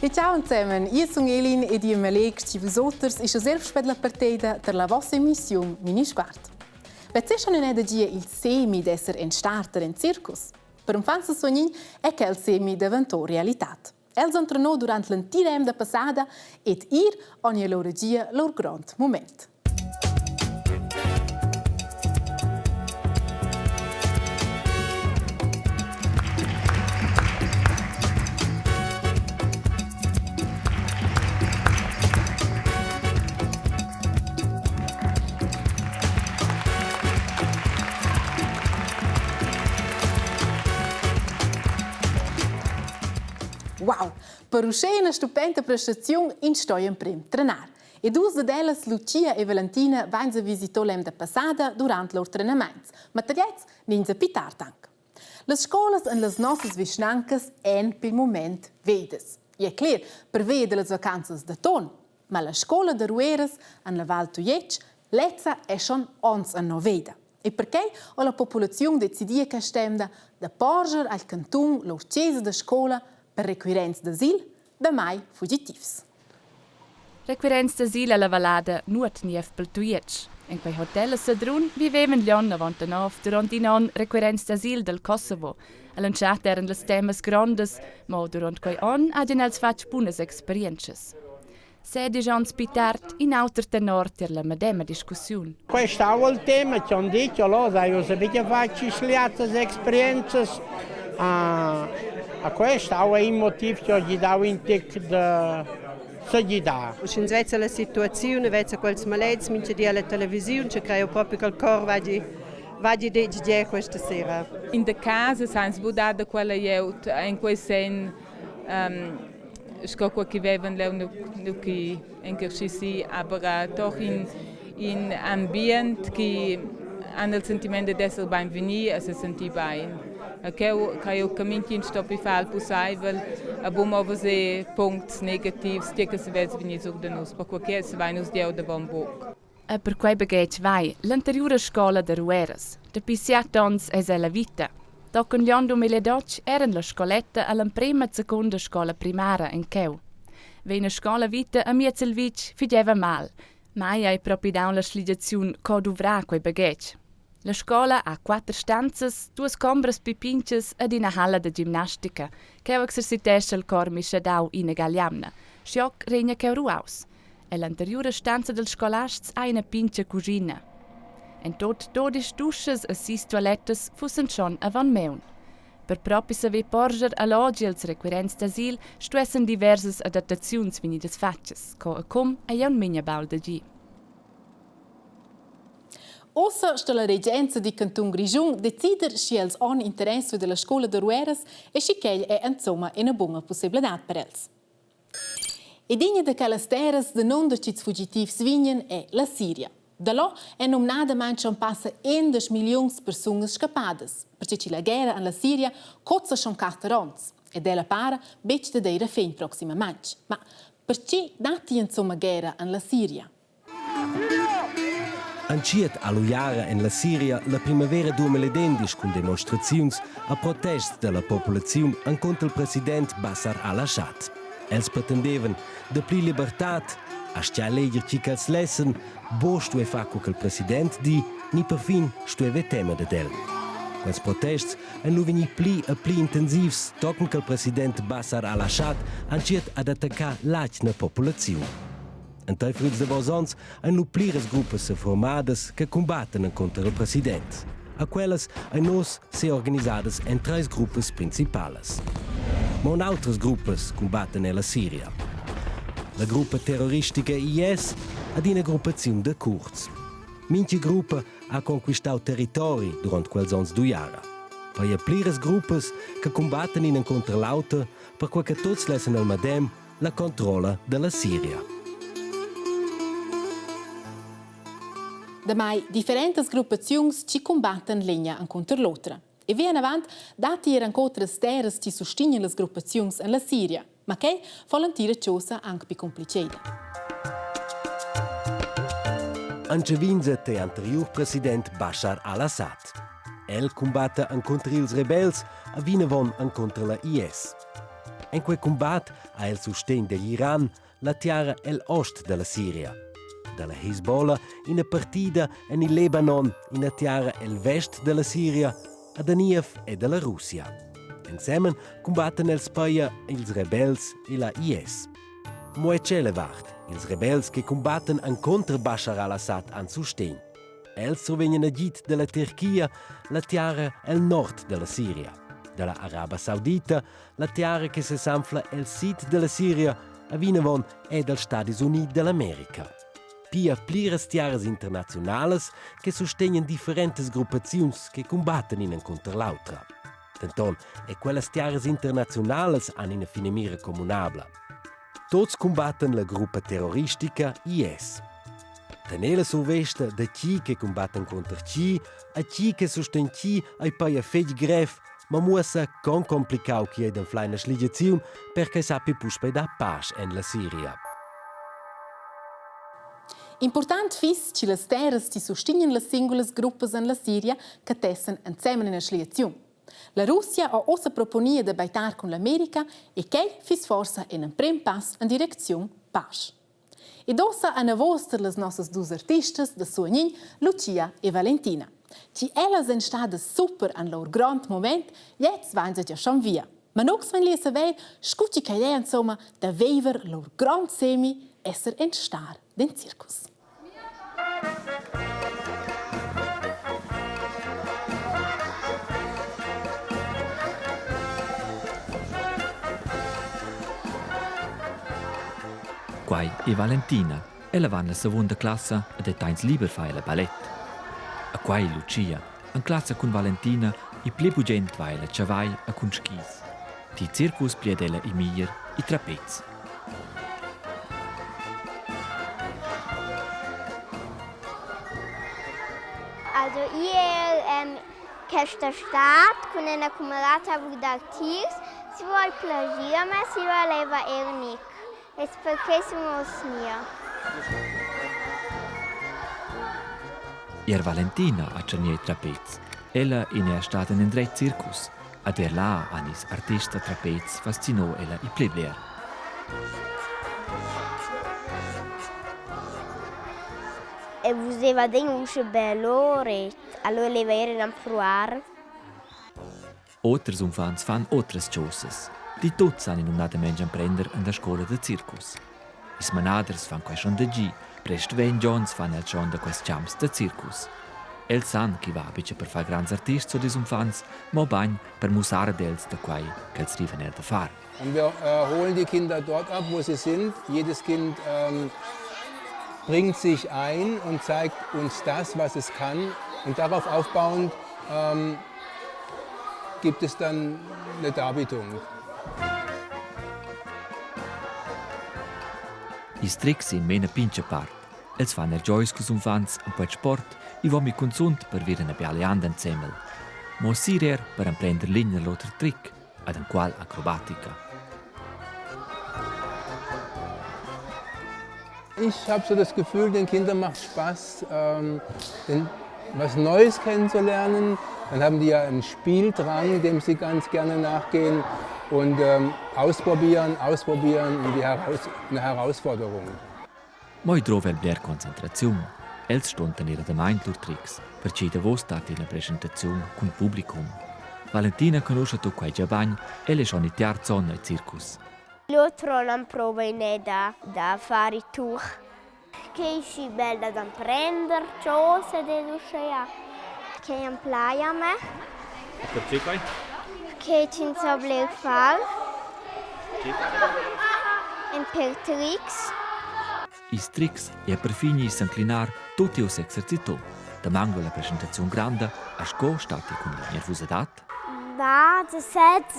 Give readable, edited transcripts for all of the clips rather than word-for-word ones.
E ciao insieme, io sono Elin e di Melek ci vosotters e selbst per la partita per la vostra emissione Mini Squart. Per te sono in dia il semi d'essere in starter in circus. Per un fan sogni è che il semi diventò realtà. Els entrenò durante l'intera da passata ed ogni loro dia loro grande momento. Wow, per uscire una stupenda prestazione in storia in prim trenar. E due di elles, Lucia e Valentina, vanno a visitare l'anno passata durante loro treinamenti, ma tagliati non si pitar tanto. Le scuole e le nostre vicinanze sono per il momento vedes. E è chiaro, per vedere le vacanze da ton, ma la scuola di Rueras in la Val Tuiec, l'ezza è schon ons a noveda. E perché la popolazione decidia che stemda da porger al canton l'orcese da scuola per requirenza d'asil, da mai fugitivs. Requirenza d'asil alla Vallada nuot nief pel Tuiec. In quei hotel a Sadrun vivevan gli anni 99 durant in an requirenza d'asil del Kosovo. All'enciat eran les temas grandes, ma durant quei an hadien els fatg bunas experiences. 16 ans più tard, in auter tenor ter la medema discussione. Questo è il tema, ci hanno detto, allora, io sapevo fare sliate esperienze. A questo è il motivo che gli davo in tic da seguità. In Svezia la situazione, vedi quels maleds, mince di alla televisione, ci creo proprio che il cor vadi di questa sera. In der casa sans budada quella jeut in quel sen sco che vevan leu nu che esercizi aber doch in ambient che hanno il sentimento di essere benvenuti e si senti bene. Che caminti in stoppi fal possibile a bom ovese puntos negativos que se vede venir sur de nós porque se vai nos deu de bom boc. Per quei bagage vai l'anteriore scuola de Rueras. De pisiat ons es la vita. Doc in l'anno 2012 eran la scoletta alla prima e seconda scuola primaria in Cheu. Vena scuola vita a Miezelvic fideva mal. Mai hai proprio down la sligazione co dovrà quei bagage. La scuola ha 4 stanze, 2 combres pipinches ed una halla de ginnastica, che exercitesce il cor mischedau in Galiamna. Scioc regna che ruaus. E l'anteriore stanza del scolasts ha una pincha cucina. En tot 12 dusches e 6 toilettes fussen schon avan meun. Per propi saver porger alloggi als requirents d'asil stuessen diverses adattaziuns venidas fatches, co a com a jaun minha baul de gi. Ossa sta la regenza di Canton Grigion decider si els on interesse della scuola de Rueras e si ch'egl è insomma una buona possibilità per els. E digna de quelles terras de non de cits fugitivs vignen è la Siria. Da là è nomnada manchon passa 11 milioni di persone scappate, perché la guerra in la Siria cozza schon 4 anni e della para bec de deira fin prossimamente. Ma perché dati insomma guerra in la Siria? Anciet all'Ujara in la Siria la primavera 2010 con dimostrazioni a protest della popolazione contro il presidente Bashar al-Assad. Els pretendevano de pli libertà, a stia legger chi che els lessen, bo stue fa co che il presidente di, ni perfin stue tema de del. Quels protesti hanno veni pli e pli intensivs, tocken che il presidente Bashar al-Assad anciet ad attaccar l'atna popolazione. En tai fruits de vosons hanno plires gruppas formadas che combattono contro il presidente. A quelles ai nos se organizadas en 3 gruppas principales. Ma un altres gruppas combattono nella Siria. La gruppa terroristica IS ad una gruppazione de Kurds. Minche gruppa ha conquistato territori durante quels ans 2 anni. Poi plires gruppas che combattono in contro l'auto per quel che tots lessen al Madem la controlla della Siria. Da mai differenti gruppazioni ci combattono legna contro l'altra. E via in avanti dati ancora terras ci sostengono le gruppazioni in la Siria, ma che volentieri cosa anche più complicata. Anche vinse il anterior presidente Bashar al-Assad. El combatte contro i rebels e viene von contro la IS. In quel combat ha il sostegno dell'Iran la tiara l'ost della Siria. Dalla Hezbollah in una partita in il Lebanon in la tiara il vest della Siria, a Daniev e della Russia. Insieme combattono il Spaia ils rebels e la IS. Mo è celevart, ils rebels che combattono contro Bashar al-Assad an sostegno. Els provengono agit della Turchia, la tiara il nord della Siria. Dalla Arabia Saudita, la tiara che si sanfla il sud della Siria, a Vinavon e dagli Stati Uniti dell'America. Pia pliras tiaras internazionales che sostengono differenti gruppazioni che combattono in contro l'altra. Denton, e quelle tiaras internazionales hanno una finemira comunabile. Tots combattono la gruppa terroristica IS. Tenere sovesta da chi che combattono contro chi, a chi che sostengono chi e poi a fegli greve, ma muossa con complicato che è una una sligazione perché sappi puspei da pace in Siria. Important fis che le terras ti sostengono le singole gruppi in Siria che tessono insieme in una sligazione. La Russia ha ossa proponia di baitar con l'America e che fis forza in un primo passo in direzione pace. E dossa a voz delle nostre due artistas de Suognin, Lucia e Valentina. Ci elles sind state super an lor grand moment, jetzt waren sie ja schon via. Ma nux wenn lese vei, scucci che lei insomma da vever lor grand semi esser en star den Zirkus. Quai e Valentina, ella va nella seconda classe ed è tains liber fai la ballet. A quai Lucia, in classe con Valentina, i plebugent vai la chavai a con skis. Ti circus pliedella i mier, i trapez. Also io questa stat con una camerata di artisti, si vuole piacere, ma si voleva ernic. E perché sono mia. Ier Valentina a cerniei trapez. Ella è stata in drei circus. Ad là anis artista trapez fascinò ella i plebler. E voleva denunce bello ret, allora le vere a provare. Oters umfans fan otras cosas. Di tutti hanno inundato a prendere alla scuola del circus. I manaders fanno quei schon da G, presto ven Jones fanno il schon da questi champs del circus. El san chi va bice per fare grandi artisti o fans, ma bain per musare dels da quei che els riven da fare. Und wir holen die Kinder dort ab, wo sie sind. Jedes Kind bringt sich ein und zeigt uns das, was es kann. Und darauf aufbauend gibt es dann eine Darbietung. I stric sin mena pincha part. Els fan er giois cus fans un po' sport i vom mi consunt per vir una bialeanda insieme. Mo sirer per emprender linea l'altro trick ad un qual acrobatica. Ich habe so das Gefühl, den Kindern macht Spaß, was Neues kennenzulernen. Dann haben die ja einen Spieldrang, dem sie ganz gerne nachgehen und ausprobieren und eine Herausforderung. Moi trovel bler concentrazione. Els stonten ihre Gemeinde lur tricks, perché da vos stati la presentazione con publicum. Valentina conosce tu quai giabagn e le schon i tiarzon ai circus. L'altro non prova in da fare i tour. Che è bella da prendere, cose di Lucia. Che è in playa me. Perché quai? Che ci so bler far. In per tricks. I tricks e per fini s'inclinar tutti os exercitò. Da mango la presentazione grande, a sco stati con la nervosità. Da, das setz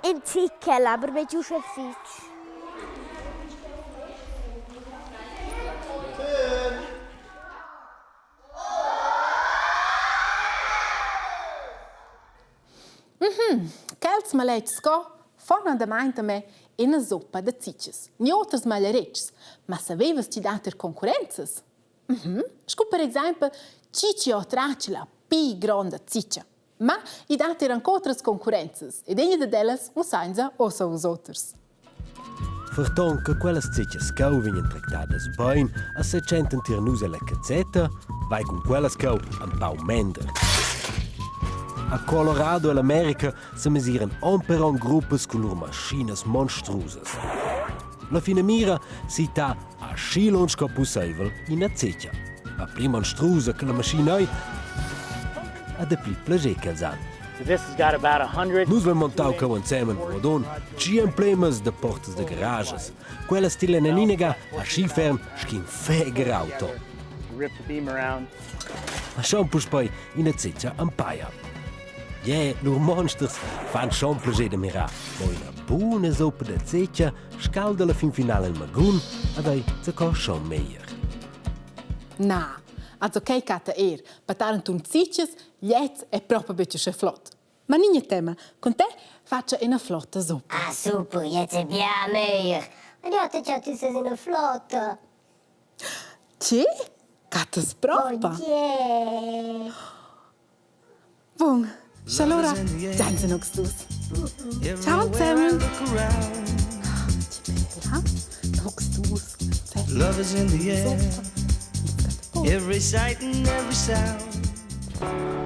in Zickel, aber mit Jusche Fitsch. Quels malets sco fanno da mente me in una soppa de zicces. Ni otras malerics, ma savevas ti dater concorrenzas? Sco per esempio Cici o Traci la pi grande ziccia. Ma i dati erano otras concorrenze ed egli de ellas musainza ossa us otters. Verton che quelle zecce scau vengono trattate bene e se centan tirnus alla cazzetta, vai con quelle scau un pau mender. A Colorado e l'America si misurano un per un gruppes con loro maschine monstruose. La fine mira si sta a scilons che possibile in a zeccia. La prima monstruosa che la macchina ha de più piacere che els hanno. This has got about 100. Nus vel montau cau insieme con don, ci emblemas de portas de garages. Quella stile neninega a sciferm schin feger auto. Rip the beam around. A shampus poi in a zeccia un paia. Lur monsters fan schon piacere de mirar. Ma una buona soppa de zeccia scalda la fin finale il magun ed ei zaco schon meier. Na, also kei cata patarent un ziccias, liez è proprio becce flott. Ma niente tema, con te faccia una flotta soppa. Ah, super, jetzt è bien meglio. Ma io ti già tu sei una flotta. Sì? Cata sproppa. Buon, allora, gianze noch stus. Ciao zusammen. Noch stus. Love is in the air, every sight and every sound.